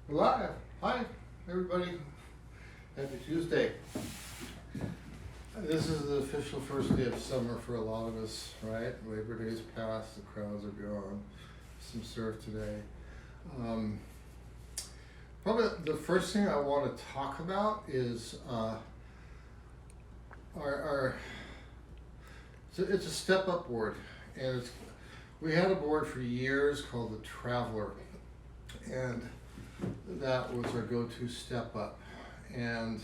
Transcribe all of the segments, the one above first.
We're live. Hi, everybody. Happy Tuesday. This is the official first day of summer for a lot of us, right? Labor Day's passed, the crowds are gone. Some surf today. Probably the first thing I want to talk about is it's a step-up board, and we had a board for years called the Traveler, and that was our go-to step-up, and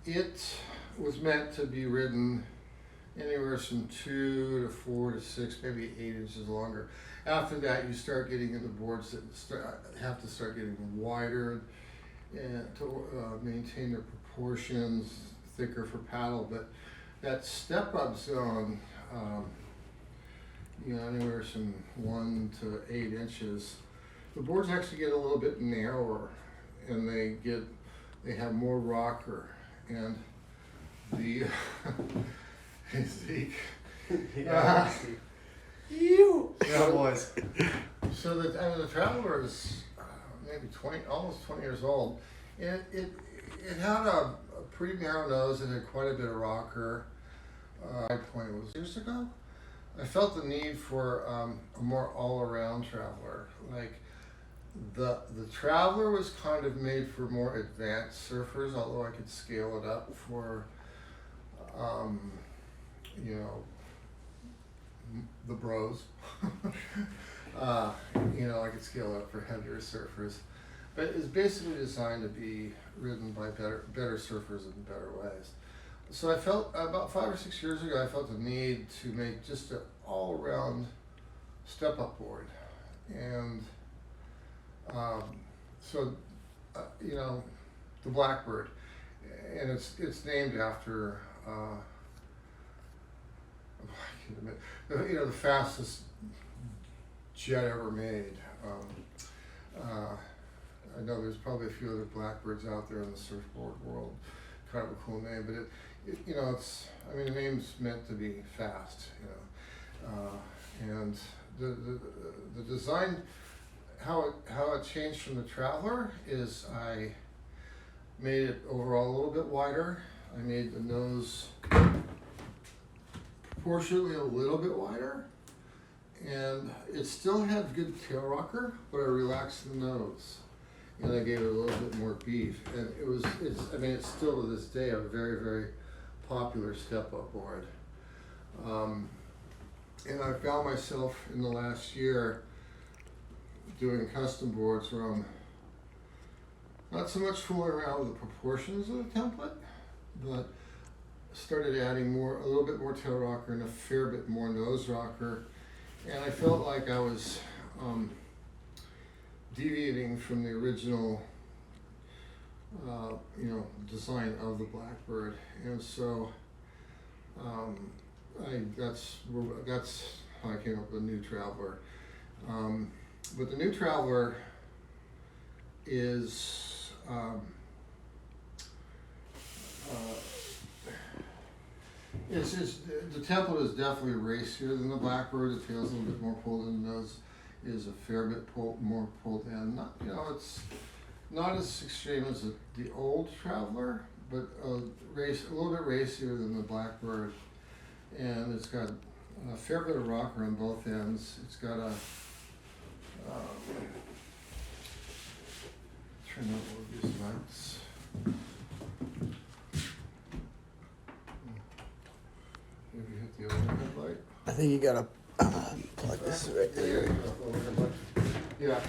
it was meant to be ridden anywhere from 2 to 4 to 6, maybe 8 inches longer. After that, you start getting into boards that have to start getting wider and to maintain their proportions, thicker for paddle. But that step-up zone, anywhere from 1 to 8 inches, the boards actually get a little bit narrower, and they have more rocker, and the Zeke. Yeah, boys. So the Traveler is maybe almost 20 years old, and it had a pretty narrow nose and had quite a bit of rocker. My point was years ago, I felt the need for a more all-around Traveler. Like the Traveler was kind of made for more advanced surfers, although I could scale it up for the bros. I could scale it up for heavier surfers, but it's basically designed to be ridden by better surfers in better ways. So I felt about 5 or 6 years ago, I felt the need to make just an all-around step-up board, and the Blackbird, and it's named after the fastest jet ever made. I know there's probably a few other Blackbirds out there in the surfboard world. Kind of a cool name, but the name's meant to be fast, and the design, how it changed from the Traveler is I made it overall a little bit wider. I made the nose proportionately a little bit wider, and it still had good tail rocker, but I relaxed the nose, and I gave it a little bit more beef, and it's still to this day a very, very popular step-up board. And I found myself in the last year doing custom boards where I'm not so much fooling around with the proportions of the template, but started adding a little bit more tail rocker and a fair bit more nose rocker, and I felt like I was deviating from the original design of the Blackbird, and so that's how I came up with the new Traveler. But the new Traveler is the template is definitely racier than the Blackbird. The tail's a little bit more pulled in, the nose is a fair bit more pulled in. It's not as extreme as the old Traveler, but a little bit racier than the Blackbird. And it's got a fair bit of rocker on both ends. It's got a turn out one of these lights. Maybe hit the overhead light. I think you gotta plug this right there. Yeah.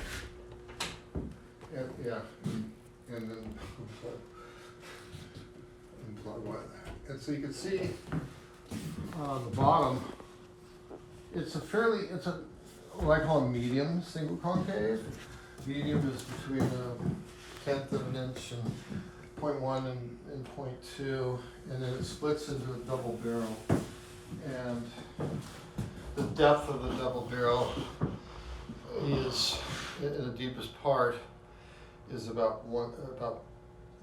And then unplug one. And so you can see the bottom. It's what I call a medium single concave. Medium is between a 1/10 of an inch and 0.1 and 0.2, and then it splits into a double barrel. And the depth of the double barrel is, in the deepest part, is about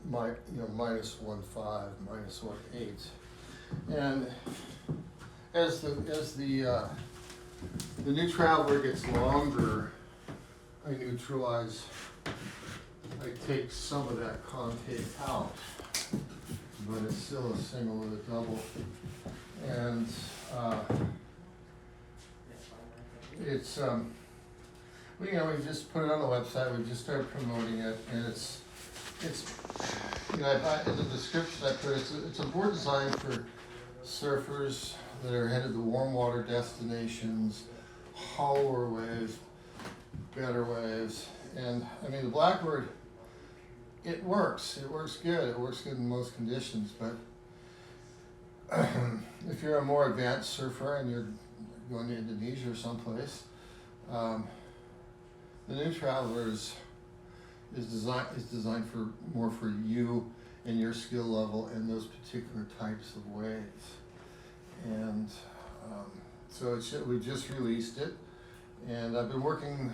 minus 1.5, minus 1.8, and as the new Traveler gets longer, I neutralize, I take some of that concave out, but it's still a single with a double. And it's, we just put it on the website, we just started promoting it, and it's in the description I put, it's a board designed for surfers that are headed to warm water destinations, hollower waves, better waves. And I mean, the Blackbird, it works good in most conditions, but if you're a more advanced surfer and you're going to Indonesia or someplace, the new Traveler is designed for more for you and your skill level in those particular types of waves. And so we just released it, and I've been working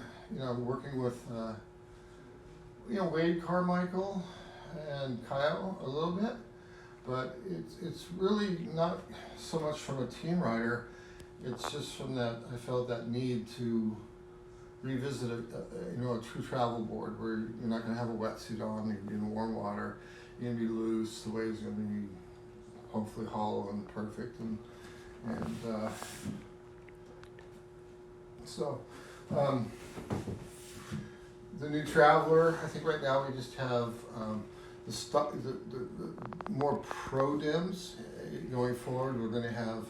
with Wade Carmichael and Kyle a little bit, but it's really not so much from a team rider. It's just from that I felt that need to revisit a true travel board where you're not going to have a wetsuit on, you're going to be in warm water, you're going to be loose, the waves are going to be hopefully hollow and perfect, and so the new Traveler, I think right now we just have the more pro dims. Going forward, we're going to have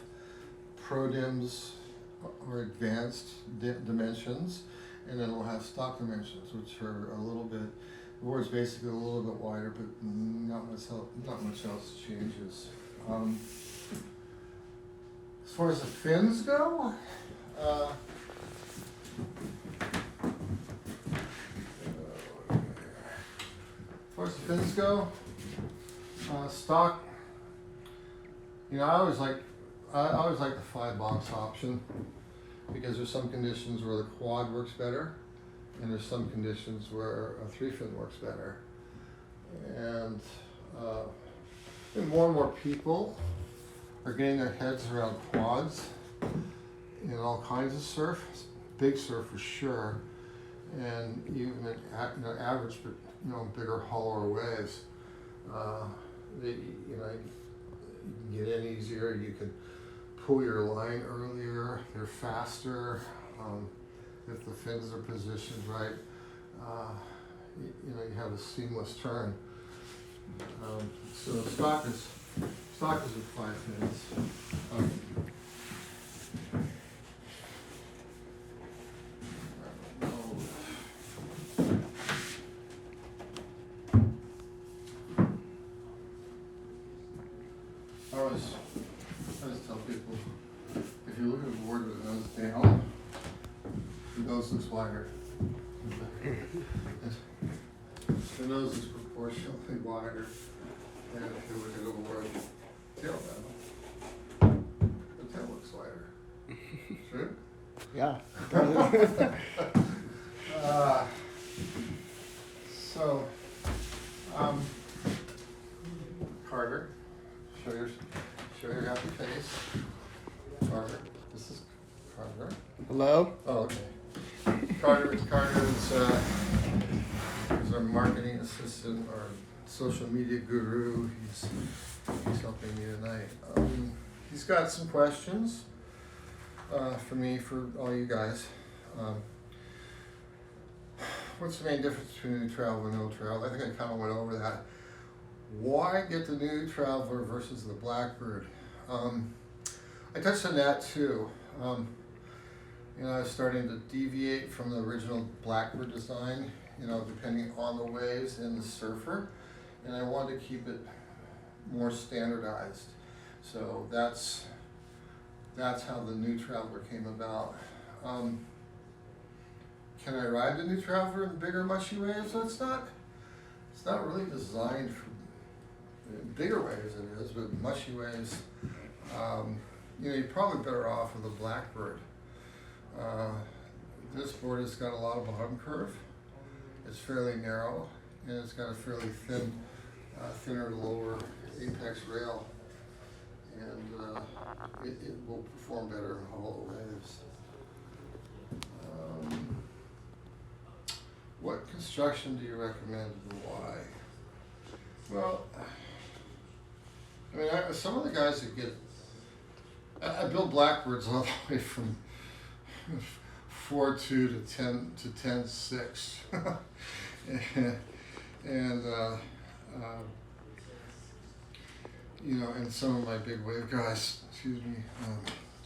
pro dims or advanced dimensions, and then we'll have stock dimensions, which are a little bit, the board's basically a little bit wider, but not much else changes. As far as the fins go, as far as the fins go, stock, I always like the 5-box option, because there's some conditions where the quad works better, and there's some conditions where a 3-fin works better. And more and more people are getting their heads around quads in all kinds of surf, big surf for sure, and even at average, but bigger, hollower waves. You can get in easier. You can pull your line earlier. They're faster. If the fins are positioned right, you have a seamless turn. So stock is with 5 fins. I always tell people, if you look at a board with the nose down, the nose looks wider. The nose is proportionally wider, and if you look at a board tail down, the tail looks wider. True? Yeah. So, Carter, show your happy face. Carter, this is Carter. Hello? Oh, okay. Carter is our marketing assistant, our social media guru. He's helping me tonight. He's got some questions for me, for all you guys. What's the main difference between new Traveler and old Traveler? I think I kind of went over that. Why get the new Traveler versus the Blackbird? I touched on that too. I was starting to deviate from the original Blackbird design, depending on the waves and the surfer, and I wanted to keep it more standardized. So that's how the new Traveler came about. Can I ride the new Traveler in bigger, mushy waves? So it's not really designed for bigger waves, it is, but mushy waves, you're probably better off with a Blackbird. This board has got a lot of bottom curve. It's fairly narrow, and it's got a fairly thinner lower apex rail, and it will perform better in hollow waves. what construction do you recommend and why? Well, I mean, some of the guys that get, I build Blackbirds all the way from 4.2 to 10.6, and you know, and some of my big wave guys, excuse me,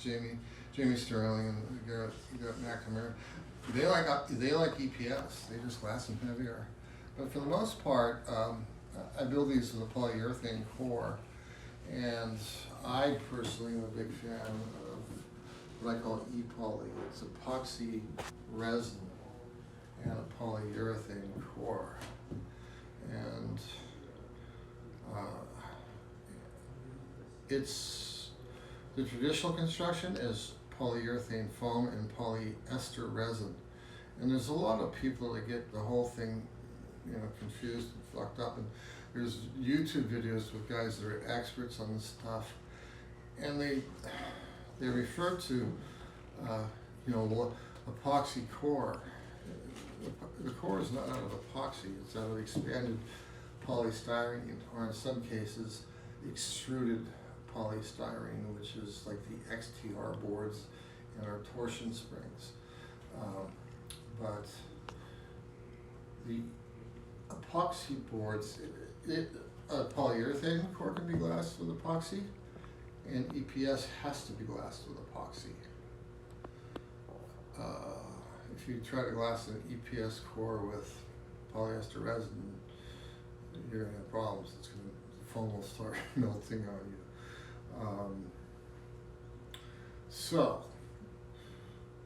Jamie Sterling and Garrett McNamara, they like EPS. They just glass them heavier, but for the most part, I build these with a polyurethane core, and I personally am a big fan of what I call E-poly. It's epoxy resin and a polyurethane core, and it's the traditional construction is polyurethane foam and polyester resin, and there's a lot of people that get the whole thing, you know, confused and fucked up. And there's YouTube videos with guys that are experts on this stuff, and they refer to you know, epoxy core. The core is not out of epoxy; it's out of expanded polystyrene, or in some cases, extruded polystyrene, which is like the XTR boards and our torsion springs. But the epoxy boards, polyurethane core can be glassed with epoxy, and EPS has to be glassed with epoxy. If you try to glass an EPS core with polyester resin, you're going to have problems. The foam will start melting on you. So,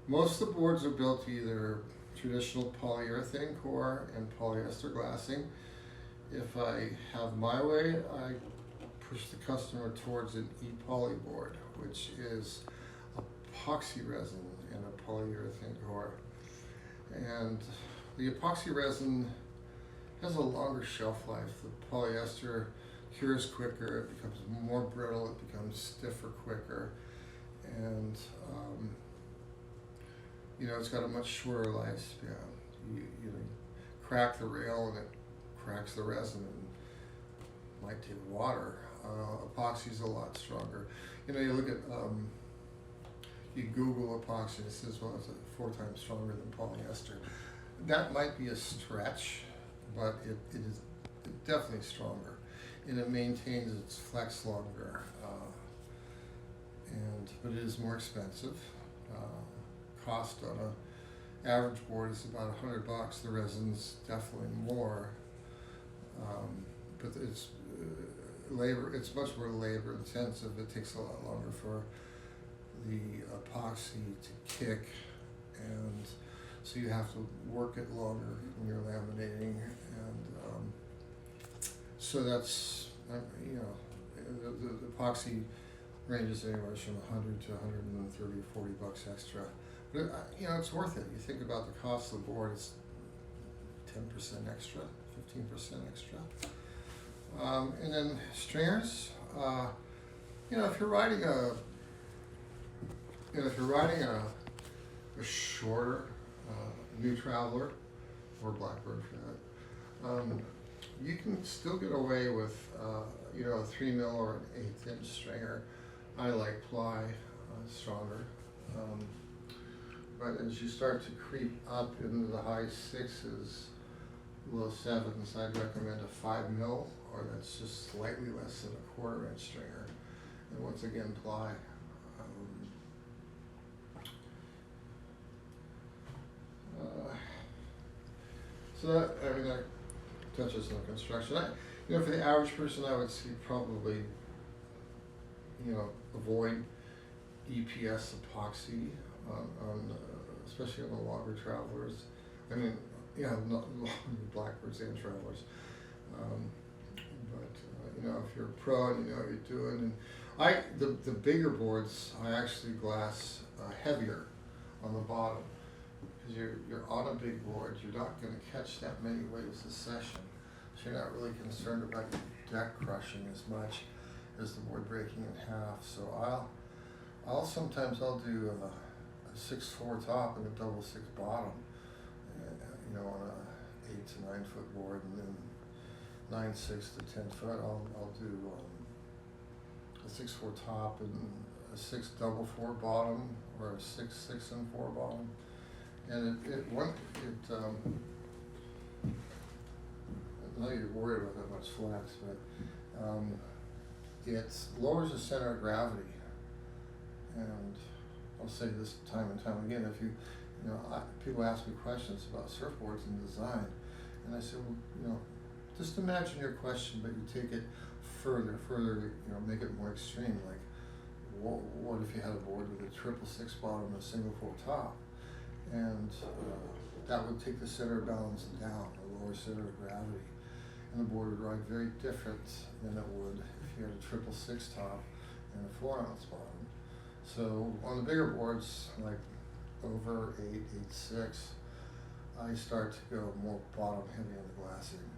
most of the boards are built to either traditional polyurethane core and polyester glassing. If I have my way, I push the customer towards an E-poly board, which is epoxy resin and a polyurethane core. And the epoxy resin has a longer shelf life. The polyester cures quicker, it becomes more brittle, it becomes stiffer quicker, and you know, it's got a much shorter lifespan. You crack the rail and it cracks the resin, and might take water. Epoxy's a lot stronger. You know, you look at you Google epoxy, it says, well, it's 4 times stronger than polyester. That might be a stretch, but it is definitely stronger, and it maintains its flex longer, but it is more expensive. Cost on an average board is about $100. The resin's definitely more, but it's labor. It's much more labor intensive. It takes a lot longer for the epoxy to kick, and so you have to work it longer when you're laminating, and so that's, you know, the epoxy ranges anywhere from $100 to $130 or $40 extra, but you know, it's worth it. You think about the cost of the board; it's 10% extra, 15% extra, and then stringers. You know, if you're riding a shorter new Traveler or Blackbird for that, you can still get away with you know, a 3 mil or an 1/8 inch stringer. I like ply, stronger, but as you start to creep up into the high 6s, low 7s, I'd recommend a 5 mil, or that's just slightly less than a 1/4 inch stringer, and once again ply. So that, I mean, that touches on construction. You know, for the average person, I would see probably, you know, avoid EPS epoxy on especially on the longer Travelers. I mean, yeah, not Blackbirds and Travelers. But you know, if you're a pro and you know what you're doing, and the bigger boards, I actually glass heavier on the bottom, because you're on a big board. You're not going to catch that many waves a session, so you're not really concerned about your deck crushing as much as the board breaking in half. So I'll sometimes do a 6/4 top and a 6/6 bottom, you know, on 9-foot board, and then 9/6 to 10 foot. I'll do a 6/4 top and a 6 double 4 bottom, or a 6/6 and 4 bottom, and I know you're worried about that much flex, but it lowers the center of gravity. And I'll say this time and time again, if people ask me questions about surfboards and design, and I say, well, just imagine your question, but you take it further, make it more extreme. Like, what if you had a board with a 6/6 bottom and a 1/4 top? And that would take the center of balance down, the lower center of gravity. And the board would ride very different than it would if you had a 6/6 top and a 4-ounce bottom. So on the bigger boards, like over 8, 8/6, I start to go more bottom heavy on the glassing.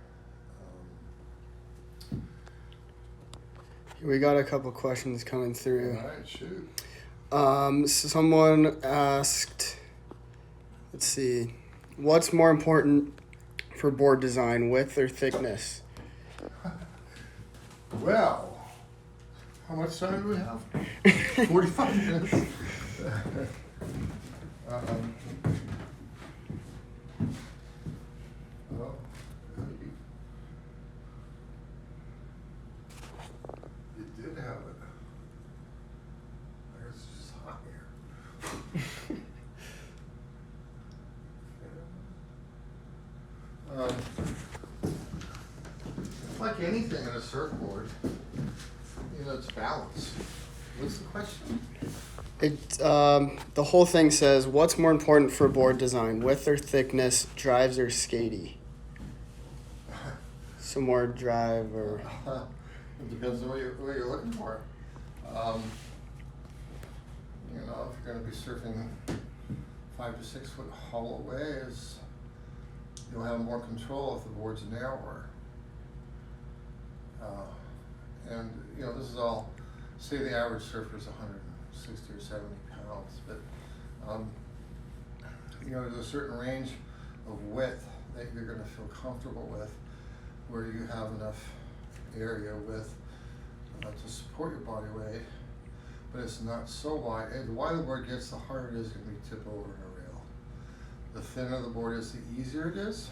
We got a couple questions coming through. All right, shoot. Someone asked, let's see, what's more important for board design, width or thickness? Well, how much time do we have? 45 minutes. Well, you did have it. I guess it's just hot here. Like anything in a surfboard, it's balance. What's the question? The whole thing says, what's more important for board design, width or thickness, drives or skatey? Some more drive or... It depends on what you're looking for. If you're going to be surfing 5 to 6 foot hollow waves, you'll have more control if the board's narrower. This is all, say the average surfer is 160 or 70 pounds, but there's a certain range of width that you're going to feel comfortable with, where you have enough area width to support your body weight, but it's not so wide. And the wider the board gets, the harder it is going to be tip over in a rail. The thinner the board is, the easier it is,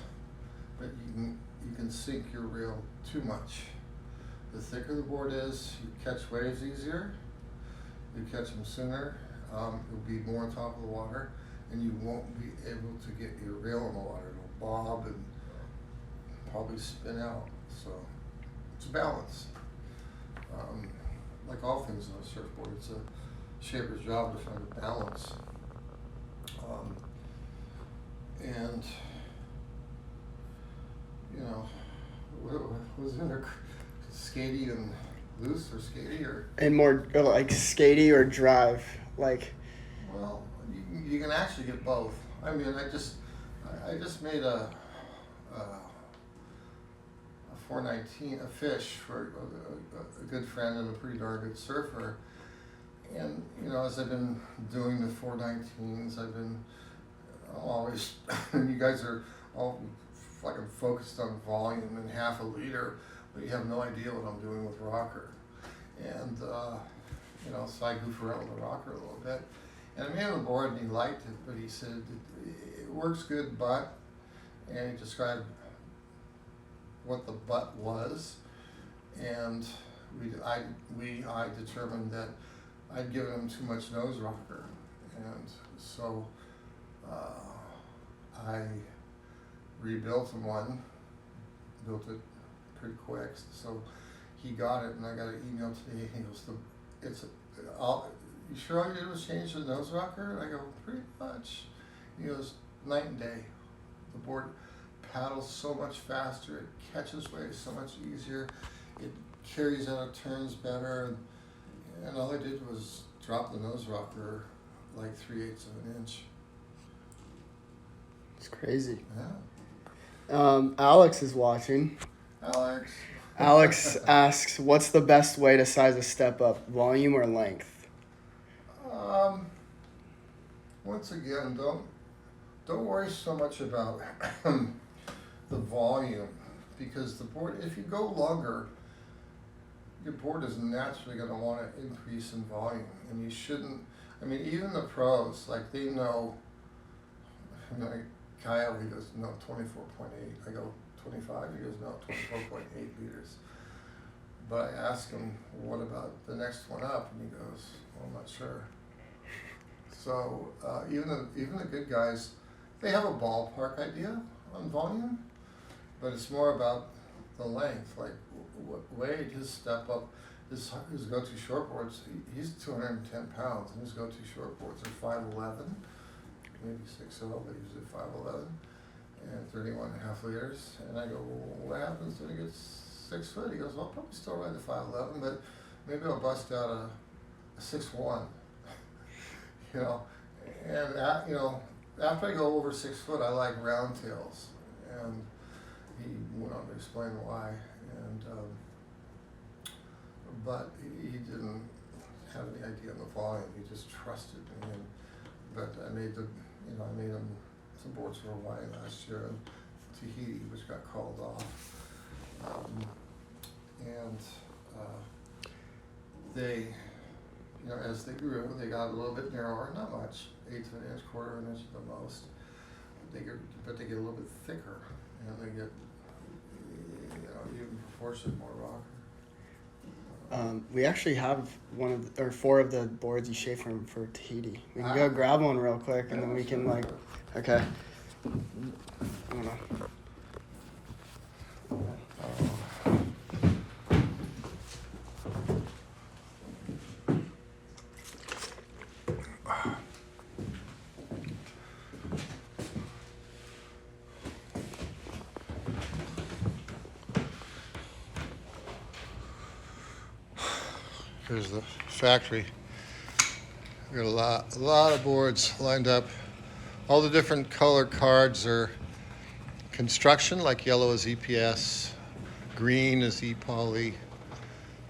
but you can sink your reel too much. The thicker the board is, you catch waves easier, you catch them sooner, you'll be more on top of the water, and you won't be able to get your reel in the water. It'll bob and probably spin out. So it's a balance. Like all things on a surfboard, it's a shaper's job to find a balance. What was in there? Skatey and loose, or skatey, or? And more like skatey or drive, like. Well, you can actually get both. I mean, I just made a 419, a fish for a good friend and a pretty darn good surfer. And as I've been doing the 419s, I've been always. You guys are all fucking focused on volume and half a liter, but you have no idea what I'm doing with rocker. And so I goof around with the rocker a little bit. And I made him on board, and he liked it, but he said it works good, but, and he described what the but was, and I determined that I'd given him too much nose rocker, and so I rebuilt him one, built it pretty quick, so he got it, and I got an email today, and he goes, you sure all you did was change the nose rocker? And I go, pretty much. He goes, night and day. The board paddles so much faster, it catches waves so much easier, it carries out, it turns better, and all I did was drop the nose rocker like 3/8 of an inch. It's crazy. Yeah. Alex is watching. Alex asks, what's the best way to size a step up, volume or length? Once again, don't worry so much about the volume. volume, because the board, if you go longer, your board is naturally going to want to increase in volume, and you shouldn't. I mean, even the pros, like they know. Like Kyle, he goes, no, 24.8. I go, 25. He goes, no, 24.8 liters. But I ask him, what about the next one up? And he goes, well, I'm not sure. So even the good guys, they have a ballpark idea on volume, but it's more about the length. Like Wade, his step up, his go-to shortboards, he's 210 pounds, and his go-to shortboards are 5'11", maybe 6'0", but usually 5'11", and 31.5 liters. And I go, well, what happens when he gets 6 foot? He goes, well, I'll probably still ride the 5'11", but maybe I'll bust out a 6'1", you know. And after I go over 6 foot, I like round tails, and he went on to explain why. And but he didn't have any idea of the volume. He just trusted me. And but I made him some boards for Hawaii last year in Tahiti, which got called off. They, as they grew, they got a little bit narrower, not much, 1/8 of an inch, 1/4 of an inch at the most. They get a little bit thicker, and they get, even proportionally more rocker. We actually have 4 of the boards you shaped for Tahiti. We can go grab one real quick, and then we can okay. I don't know. Here's the factory. We got a lot of boards lined up. All the different color cards are construction, like yellow is EPS, green is E-Poly,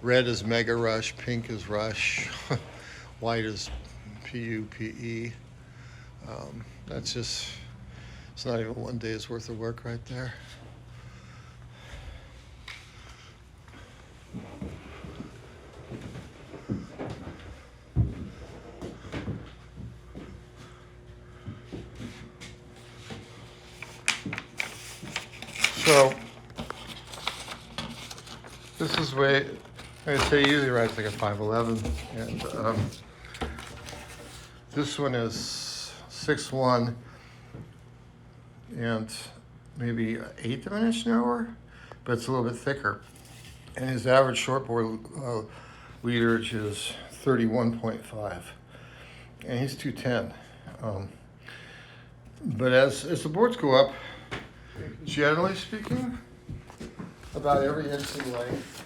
red is Mega Rush, pink is Rush, white is PU/PE. That's just, it's not even one day's worth of work right there. So this is way, I say usually rides like a 5'11", and this one is 6'1", and maybe 1/8 of an inch narrower, but it's a little bit thicker. And his average shortboard literage is 31.5, and he's 210. But as the boards go up, generally speaking, about every inch in length,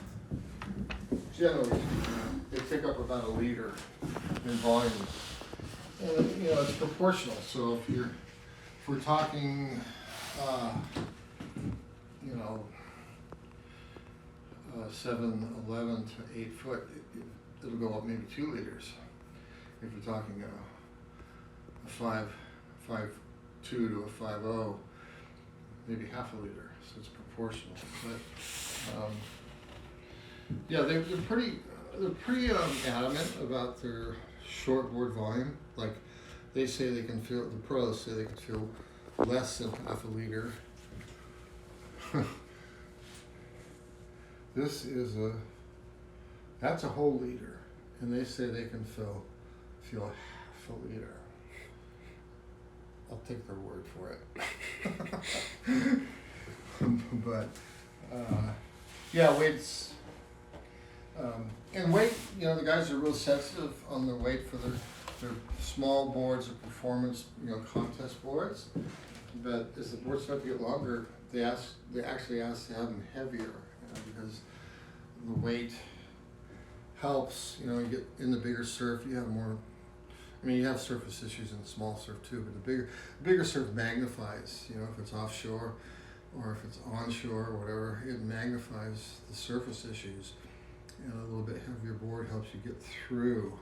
generally speaking, they pick up about 1 liter in volume. And it's proportional. So if we're talking, 7'11" to 8 foot, it'll go up maybe 2 liters. If you're talking a 5'2" to a 5'0", maybe half a liter, so it's proportional. But they're pretty adamant about their shortboard volume. Like they say the pros say they can feel less than half a liter. That's a whole liter, and they say they can feel half a liter. I'll take their word for it. But Wade's and weight. The guys are real sensitive on their weight for their small boards or performance, contest boards. But as the boards start to get longer, they actually ask to have them heavier, because the weight helps. You get in the bigger surf, you have more. You have surface issues in the small surf too, but the bigger surf magnifies. If it's offshore or if it's onshore or whatever, it magnifies the surface issues. And a little bit heavier board helps you get through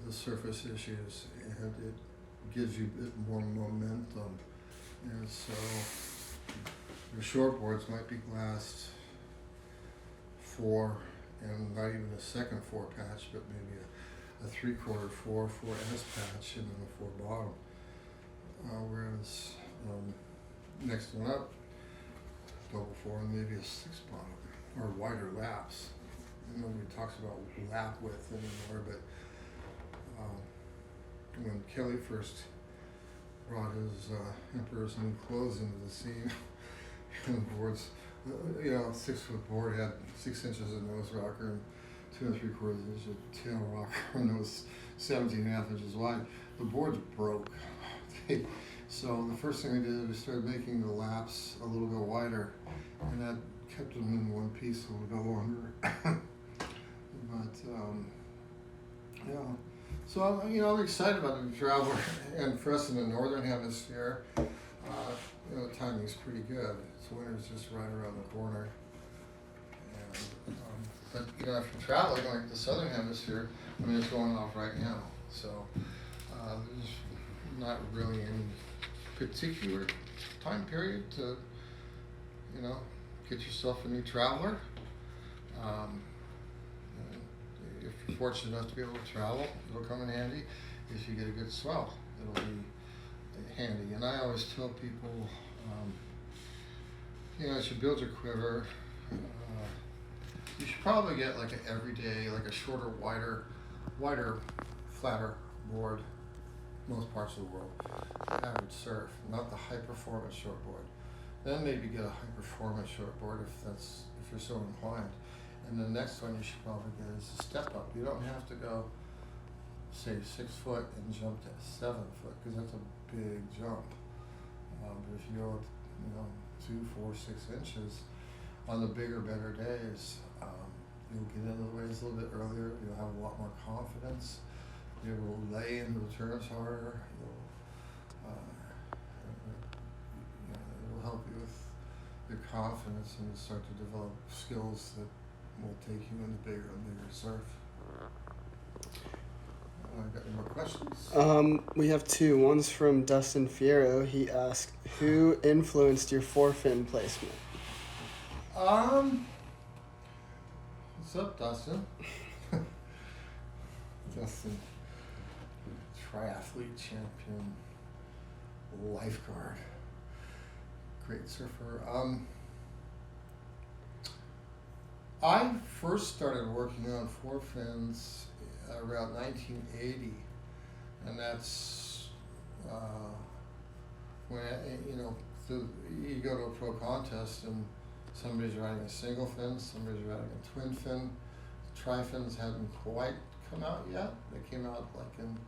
the surface issues, and it gives you a bit more momentum. And so The short boards might be glassed 4 and not even a second 4 patch, but maybe a 3/4 4S patch, and then a 4 bottom. Whereas next one up, double 4 and maybe a 6 bottom, or wider laps. Nobody talks about lap width anymore, but when Kelly first brought his Emperor's New Clothes into the scene, and the boards, 6-foot board had 6 inches of nose rocker and 2 3/4 inches of tail rocker, and it was 17.5 inches wide. The boards broke. So the first thing we did was started making the laps a little bit wider, and that kept them in one piece a little bit longer. But so I'm excited about the Traveler, and for us in the northern hemisphere, the timing's pretty good. So winter's just right around the corner. And but if you're traveling like the southern hemisphere, it's going off right now. So there's not really any particular time period to get yourself a new Traveler. If you're fortunate enough to be able to travel, it'll come in handy. If you get a good swell, it'll be handy. And I always tell people, as you build your quiver, you should probably get like an everyday, like a shorter, wider, flatter board. Most parts of the world, average surf, not the high performance shortboard. Then maybe get a high performance shortboard if you're so inclined. And the next one you should probably get is a step up. You don't have to go, say, 6 foot and jump to 7 foot, because that's a big jump. But if you go, 2, 4, 6 inches on the bigger, better days, you'll get into the waves a little bit earlier. You'll have a lot more confidence. You'll be able to lay into the turns harder. It'll help you with your confidence, and you'll start to develop skills that will take you into bigger and bigger surf. Got any more questions? We have 2. One's from Dustin Fierro. He asked, who influenced your forfein placement? What's up, Dustin? Dustin, triathlete champion, lifeguard, great surfer. I first started working on forfeins around 1980, and that's when you go to a pro contest and somebody's riding a single fin, somebody's riding a twin fin. Tri-fins hadn't quite come out yet. They came out like in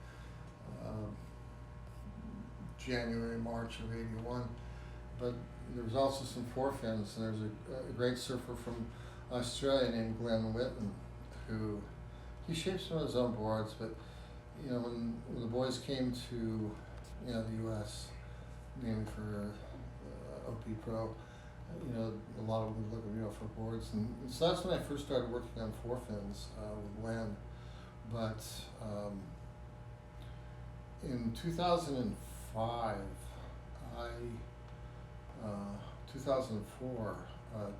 January, March of '81. But there was also some forfeins, and there's a great surfer from Australia named Glenn Whitten, who he shapes some of his own boards, but when the boys came to the U.S. mainly for OP Pro, a lot of them were looking for boards, and so that's when I first started working on forfeins with Glenn. But in 2005, 2004,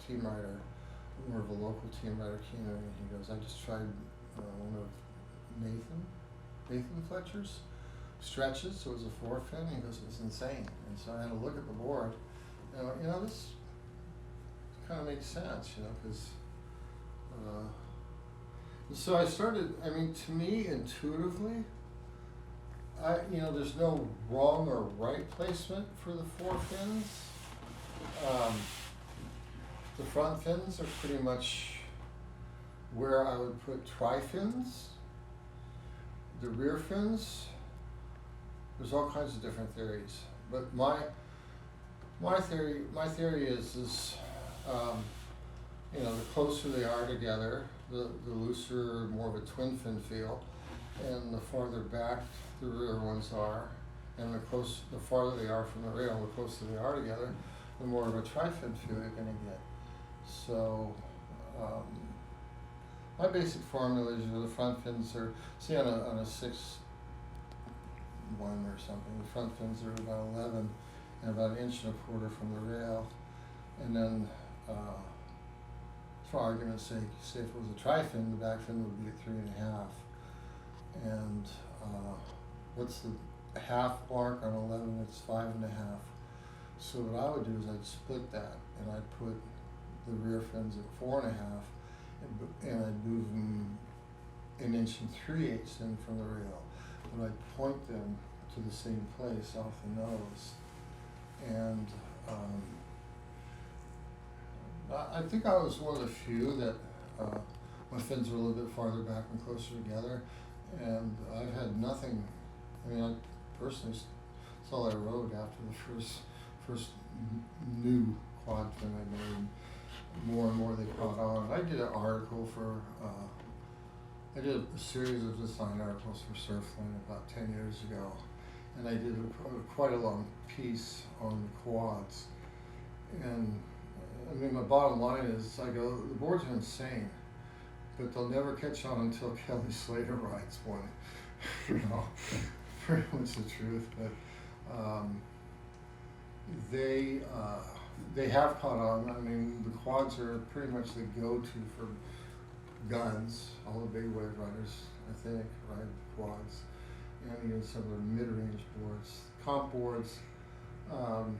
team rider, more of a local team rider came in, and he goes, I just tried one of Nathan Fletcher's stretches, so it was a forfein. He goes, it's insane. And so I had to look at the board, and I went, this kind of makes sense, because so I started, to me, intuitively, there's no wrong or right placement for the forfeins. The front fins are pretty much where I would put tri-fins. The rear fins, there's all kinds of different theories, but my theory is the closer they are together, the looser, more of a twin fin feel, and the farther back the rear ones are, and the farther they are from the rail, the closer they are together, the more of a tri-fin feel you're going to get. So my basic formula is the front fins are, say on a 6-1 or something, the front fins are about 11 and about 1.25 inches from the rail. And then, for argument's sake, say if it was a tri-fin, the back fin would be at 3.5. And what's the half mark on 11? It's 5.5. So what I would do is I'd split that, and I'd put the rear fins at 4.5, and I'd move them 1 3/8 in from the rail. But I'd point them to the same place off the nose. And I think I was one of the few that my fins were a little bit farther back and closer together. And I've had nothing, I mean, I personally, it's all I rode after the first new quad fin I made. More and more they caught on. I did an article for, I did a series of design articles for Surfline about 10 years ago. And I did quite a long piece on the quads. And I mean, my bottom line is, I go, the boards are insane, but they'll never catch on until Kelly Slater rides one. You know, pretty much the truth. But they have caught on. I mean, the quads are pretty much the go-to for guns. All the big wave riders, I think, ride quads, and even some of the mid-range boards, comp boards. I'm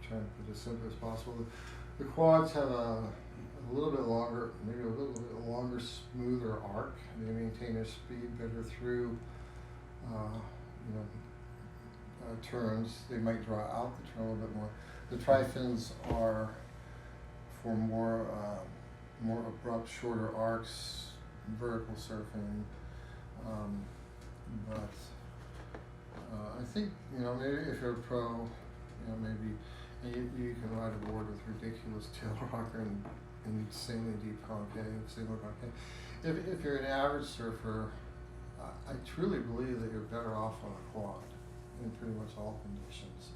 trying to put it as simple as possible. The quads have a little bit longer, maybe a little bit longer, smoother arc. They maintain their speed better through, turns. They might draw out the turn a little bit more. The tri-fins are for more abrupt, shorter arcs, vertical surfing. But I think, maybe if you're a pro, maybe you can ride a board with ridiculous tail rocker and insanely deep concave, single concave. If you're an average surfer, I truly believe that you're better off on a quad in pretty much all conditions.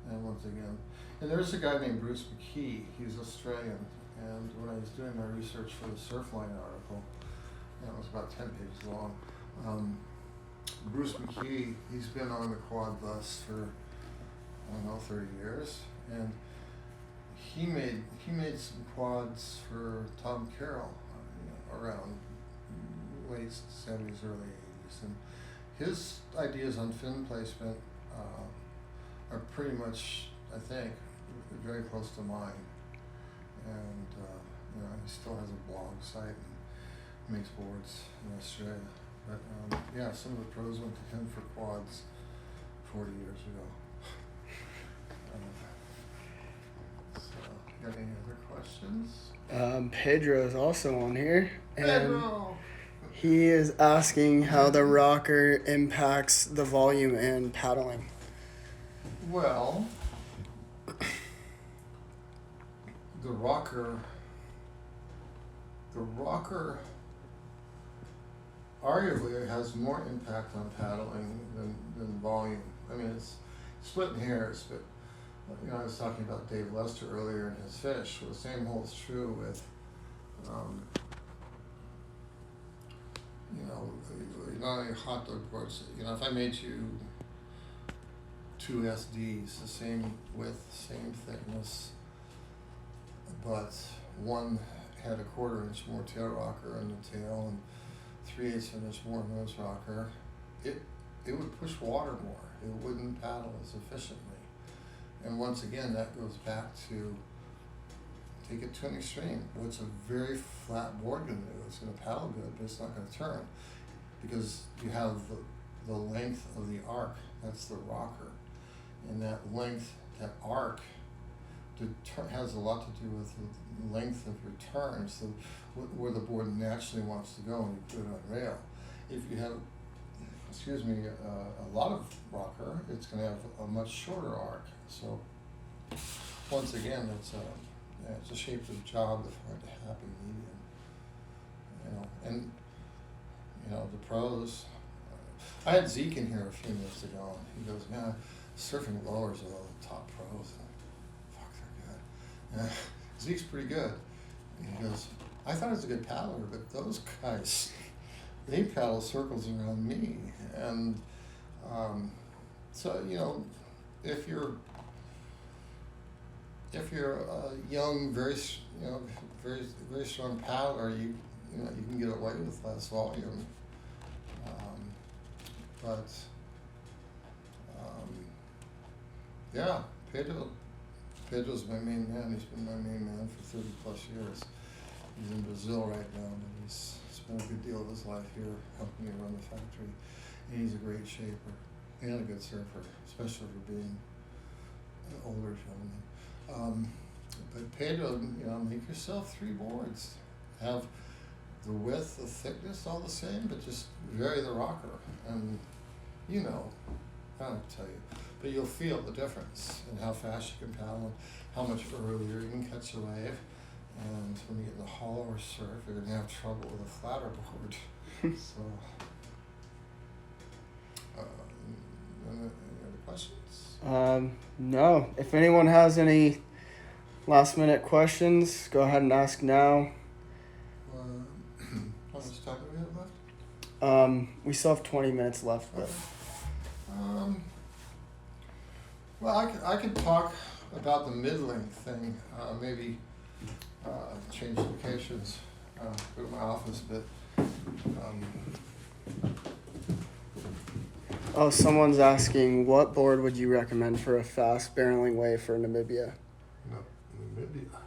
And once again, and there's a guy named Bruce McKee. He's Australian, and when I was doing my research for the Surfline article, and it was about 10 pages long, Bruce McKee, he's been on the quad bus for, 30 years, and he made some quads for Tom Carroll around late 70s, early 80s, and his ideas on fin placement are pretty much, I think, very close to mine. And he still has a blog site and makes boards in Australia. But some of the pros went to him for quads 40 years ago. So, got any other questions? Pedro is also on here. And Pedro! he is asking how the rocker impacts the volume and paddling. Well, the rocker arguably has more impact on paddling than volume. I mean, it's splitting hairs, but I was talking about Dave Lester earlier in his finish. Well, the same holds true with not only hot dog boards. If I made you 2 SDs, the same width, same thickness, but one had a 1/4 inch more tail rocker in the tail and 3/8 inch more nose rocker, it would push water more. It wouldn't paddle as efficiently. And once again, that goes back to take it to an extreme. What's a very flat board going to do? It's going to paddle good, but it's not going to turn because you have the length of the arc. That's the rocker. And that length, that arc, has a lot to do with the length of your turn, so where the board naturally wants to go when you put it on rail. If you have, a lot of rocker, it's going to have a much shorter arc. So once again, it's a shape of the job to find a happy medium. And the pros. I had Zeke in here a few minutes ago, and he goes, "Man, surfing lowers are all the top pros." Fuck, they're good. Zeke's pretty good. And he goes, "I thought he was a good paddler, but those guys, they paddle circles around me." And so, if you're if you're a young, very very strong paddler, you can get away with less volume. But yeah, Pedro's my main man. He's been my main man for 30 plus years. He's in Brazil right now, but he's spent a good deal of his life here helping me run the factory. And he's a great shaper and a good surfer, especially for being an older gentleman. But Pedro, make yourself 3 boards. Have the width, the thickness all the same, but just vary the rocker. And I don't have to tell you, but you'll feel the difference in how fast you can paddle, how much earlier you can catch a wave. And when you get in the hollower surf, you're going to have trouble with a flatter board. So, any other questions? No. If anyone has any last minute questions, go ahead and ask now. How much time do we have left? We still have 20 minutes left. But. Well, I could talk about the mid-length thing, maybe change locations, go to my office, but Oh, someone's asking, what board would you recommend for a fast barreling wave for Namibia? no, Namibia,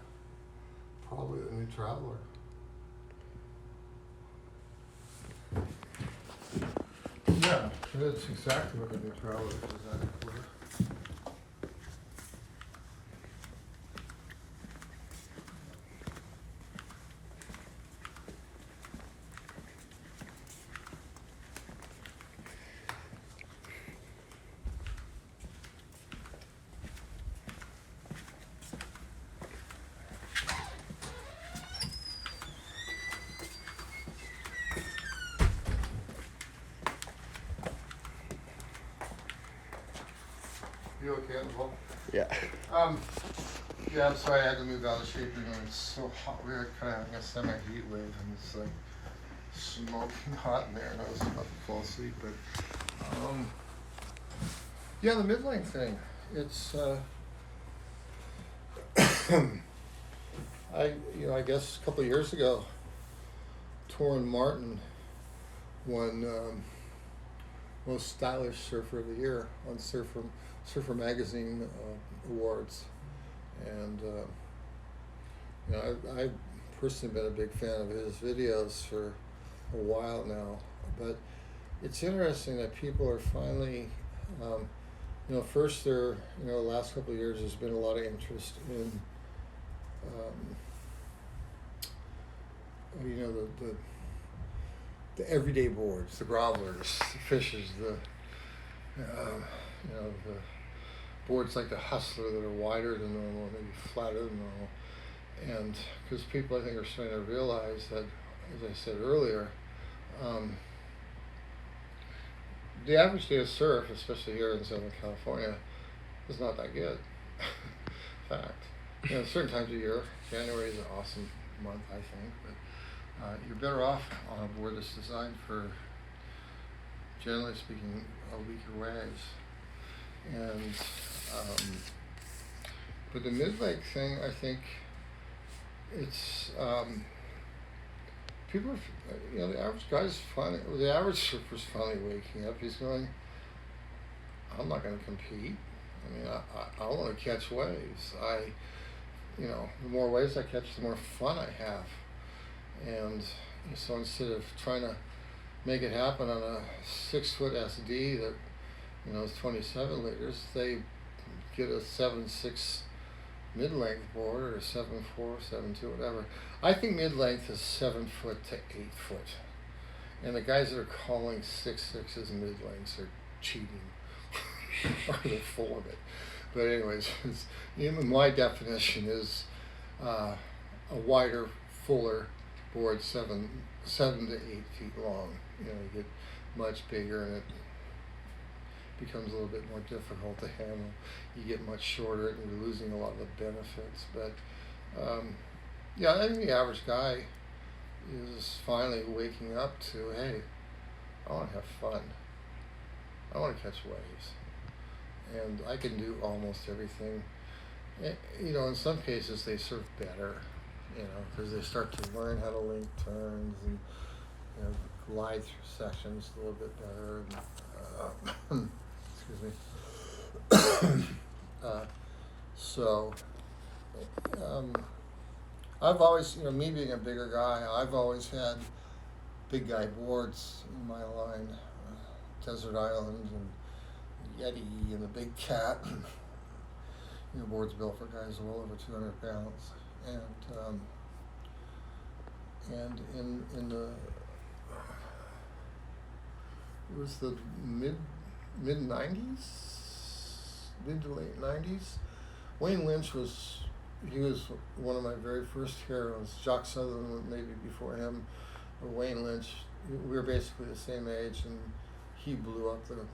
probably the new Traveler. Yeah, that's exactly what the new Traveler is designed for. You okay on the ball? Yeah. Yeah, I'm sorry I had to move out of shape. It's so hot. We were kind of having a semi-heat wave, and it's like smoking hot in there, and I was about to fall asleep. But yeah, the mid-length thing. It's I guess a couple of years ago, Torrin Martin won most stylish surfer of the year on Surfer Magazine awards, and I've personally been a big fan of his videos for a while now. But it's interesting that people are finally, first the last couple of years there's been a lot of interest in, the everyday boards, the grovelers, the fishers, the boards like the Hustler that are wider than normal, maybe flatter than normal. And because people, I think, are starting to realize that, as I said earlier, the average day of surf, especially here in Southern California, is not that good. In fact, certain times of year, January is an awesome month, I think, but you're better off on a board that's designed for, generally speaking, weaker waves. And but the mid-lake thing, I think it's people are, the average guy's finally, the average surfer's finally waking up. He's going, I'm not going to compete. I mean, I want to catch waves. The more waves I catch, the more fun I have. And so instead of trying to make it happen on a 6-foot SD that is 27 liters, they get a 7.6 mid-length board, or a 7.4, 7.2, whatever. I think mid-length is 7 foot to 8 foot. And the guys that are calling 6.6s mid-lengths are cheating. Or they're full of it. But anyways, my definition is a wider, fuller board, 7 to 8 feet long. You get much bigger, and it becomes a little bit more difficult to handle. You get much shorter, and you're losing a lot of the benefits. But I think the average guy is finally waking up to, hey, I want to have fun. I want to catch waves. And I can do almost everything You know, in some cases they serve better, you know, because they start to learn how to link turns and, you know, glide through sections a little bit better. And, excuse me. So, I've always, you know, me being a bigger guy, I've always had big guy boards in my line, Desert Island and Yeti and the Big Cat. You know, boards built for guys well over 200 pounds, and in the it was the mid '90s, mid to late '90s. Wayne Lynch was one of my very first heroes. Jock Sutherland maybe before him, or Wayne Lynch. We were basically the same age, and he blew up the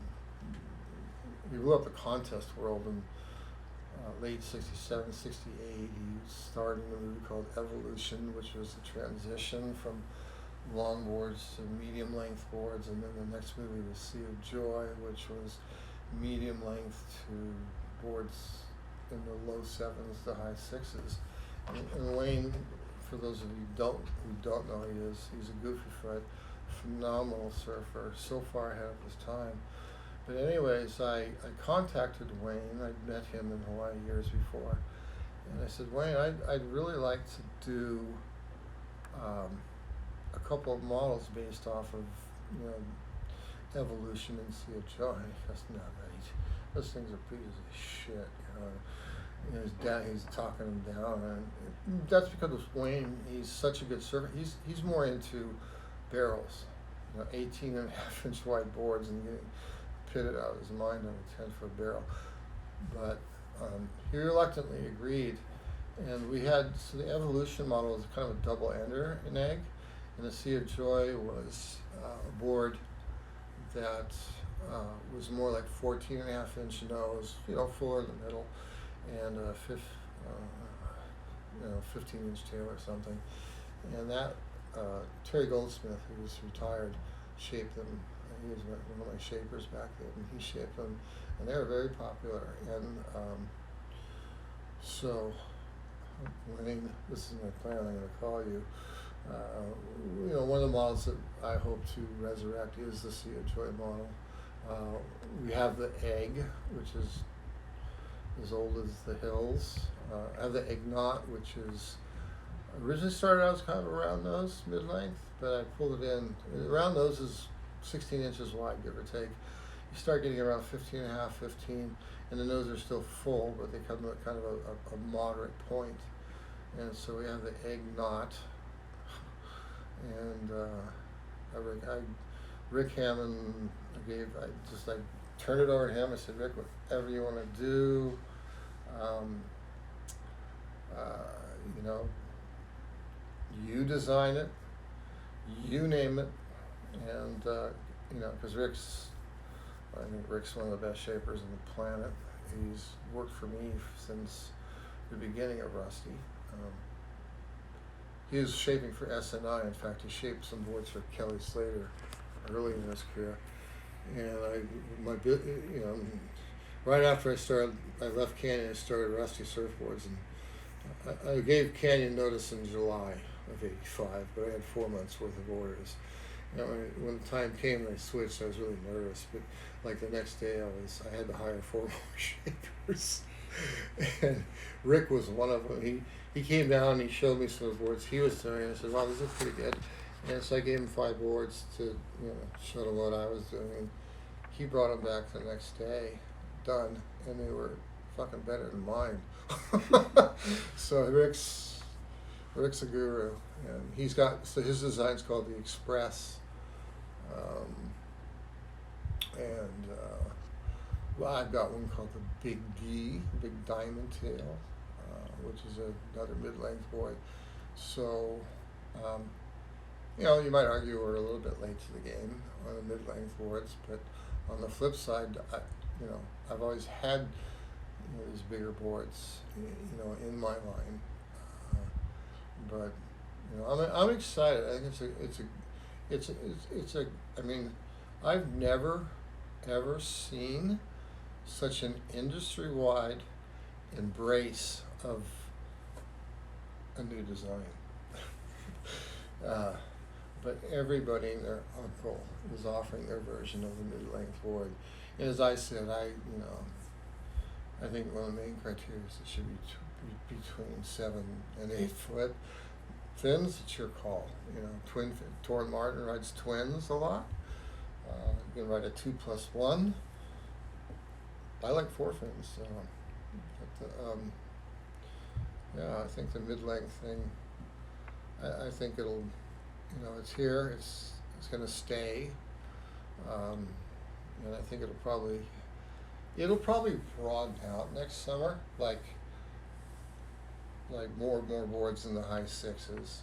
contest world in late '67, '68. He starred in a movie called Evolution, which was the transition from long boards to medium length boards, and then the next movie was Sea of Joy, which was medium length to boards in the low 7s to high 6s. And Wayne, for those of you who don't know, he's a goofy foot, phenomenal surfer, so far ahead of his time. But anyways, I contacted Wayne. I'd met him in Hawaii years before, and I said, Wayne, I'd really like to do a couple of models based off of, you know, Evolution and Sea of Joy. That's not right. Those things are pieces of shit, you know. You know, he's talking him down, and that's because of Wayne. He's such a good surfer. He's more into barrels, you know, 18.5-inch wide boards, and getting pitted out of his mind on a 10-foot barrel. But he reluctantly agreed, and so the Evolution model was kind of a double ender in egg, and the Sea of Joy was a board that was more like 14.5-inch nose, you know, fuller in the middle, and 15-inch tail or something. And that Terry Goldsmith, who was retired, shaped them. He was one of my shapers back then, and he shaped them, and they were very popular. And so, Wayne, this is my plan. I'm going to call you. You know, one of the models that I hope to resurrect is the Sea of Joy model. We have the egg, which is as old as the hills. I have the egg knot, which is originally started out as kind of a round nose, mid-length, but I pulled it in. The round nose is 16 inches wide, give or take. You start getting around 15.5, 15, and the nose are still full, but they come at kind of a moderate point. And so we have the egg knot. And Rick Hammond, I turned it over to him. I said, Rick, whatever you want to do, you know, you design it, you name it, and you know, because I think Rick's one of the best shapers on the planet. He's worked for me since the beginning of Rusty. He was shaping for SNI. In fact, he shaped some boards for Kelly Slater early in his career. And you know, right after I left Canyon, I started Rusty Surfboards, and I gave Canyon notice in July of '85, but I had 4 months worth of orders. You know, when the time came and I switched, I was really nervous. But like the next day, I had to hire 4 more shapers, and Rick was one of them. He came down and he showed me some of the boards he was doing. I said, wow, this is pretty good. And so I gave him 5 boards to, you know, show him what I was doing. And he brought them back the next day, done, and they were fucking better than mine. So Rick's a guru, and his design's called the Express. Well, I've got one called the Big D, Big Diamond Tail, which is another mid-length board. So, you know, you might argue we're a little bit late to the game on the mid-length boards, but on the flip side, I've always had, you know, these bigger boards, you know, in my line. But you know, I'm excited. I think I mean, I've never ever seen such an industry-wide embrace of a new design. But everybody and their uncle is offering their version of the mid-length board. And as I said, I think one of the main criteria is it should be between 7 and 8 foot. Fins, it's your call. Torrin Martin rides twins a lot. You can ride a 2+1. I like forfeins. I think the mid-length thing. I think it'll, it's here. It's going to stay, and I think it'll probably broaden out next summer, like more boards in the high 6s.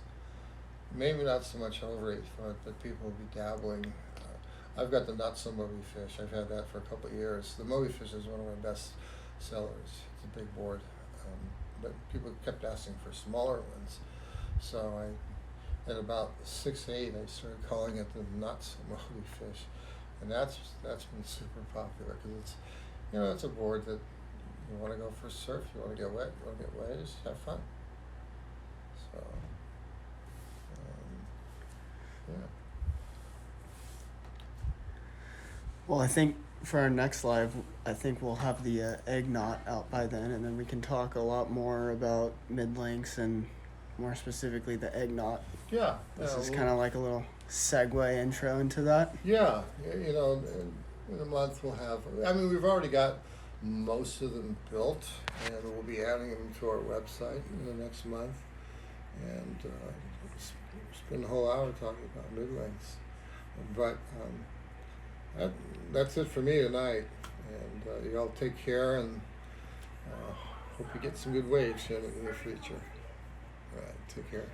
Maybe not so much over 8 foot, but people will be dabbling. I've got the not so Moby Fish. I've had that for a couple of years. The Moby Fish is one of my best sellers. It's a big board, but people kept asking for smaller ones. So at about 6'8", I started calling it the not so Moby Fish, and that's been super popular because it's it's a board that you want to go for surf, you want to get wet, you want to get wet, just have fun. So yeah. Well, I think for our next live, I think we'll have the egg knot out by then, and then we can talk a lot more about mid-lengths and more specifically the egg knot. Yeah. This is kind of like a little segue intro into that. Yeah, in a month we'll have. I mean, we've already got most of them built, and we'll be adding them to our website in the next month. And spend a whole hour talking about mid-lengths. But that's it for me tonight. And y'all take care, and hope you get some good waves in the future. All right, take care.